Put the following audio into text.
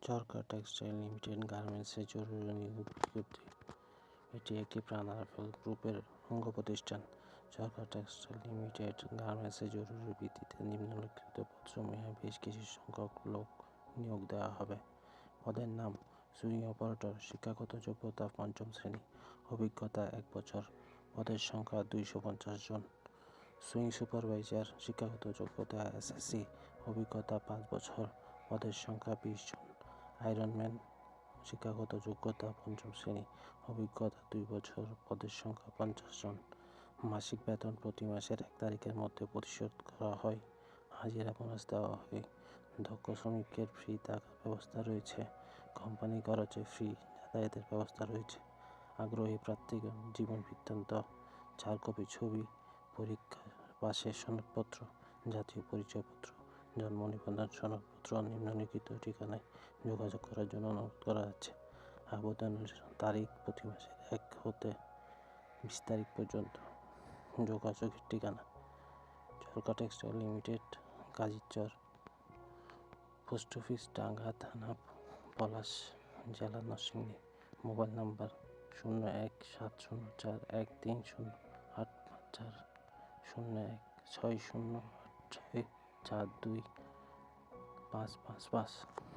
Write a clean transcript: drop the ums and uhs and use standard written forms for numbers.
ঝরকা textile limited গার্মেন্টসে জরুরি নিয়োগ বিজ্ঞপ্তি। এটি একটি প্রাণ-আরাফেল গ্রুপের অঙ্গ প্রতিষ্ঠান। ঝরকা টেক্সটাইল লিমিটেড গার্মেন্টসে জরুরি ভিত্তিতে নিম্নলিখিত পদসমূহে বেশ কিছু সংখ্যক লোক নিয়োগ দেওয়া হবে। পদের নাম: সুইং অপারেটর, শিক্ষাগত যোগ্যতা ৫ম শ্রেণী, অভিজ্ঞতা ১ বছর, পদের সংখ্যা ২৫০ জন। সুইং সুপারভাইজার, শিক্ষাগত যোগ্যতা এসএসসি, অভিজ্ঞতা ৫ বছর, পদের সংখ্যা ২০ জন। আয়রনম্যান, শিক্ষাগত যোগ্যতা ৫ম শ্রেণী, অভিজ্ঞতা ২ বছর, পদের সংখ্যা ৫০ জন। মাসিক বেতন প্রতি মাসের ১ তারিখের মধ্যে পরিশোধ করা হয়। হাজিরা বোনাস দেওয়া হয়। দক্ষ শ্রমিকের ফ্রি থাকার ব্যবস্থা রয়েছে। কোম্পানি খরচে ফ্রি যাতায়াতের ব্যবস্থা রয়েছে। আগ্রহী প্রার্থীগণ জীবন বৃত্তান্ত, ৪ কপি ছবি, পরীক্ষা পাশের সনদপত্র, জাতীয় পরিচয়পত্র, জন্ম নিবন্ধন সনদপত্র নিম্নলিখিত ঠিকানায় যোগাযোগ করার জন্য অনুরোধ করা যাচ্ছে। আবেদনের তারিখ প্রতি মাসের ১ হতে ২০ তারিখ পর্যন্ত। যোগাযোগের ঠিকানা: Jharka textile limited, Kazirchar, post office Tanga, থানা পলাশ, জেলা নরসিংদী। Mobile number: 01704130854, 01608642555।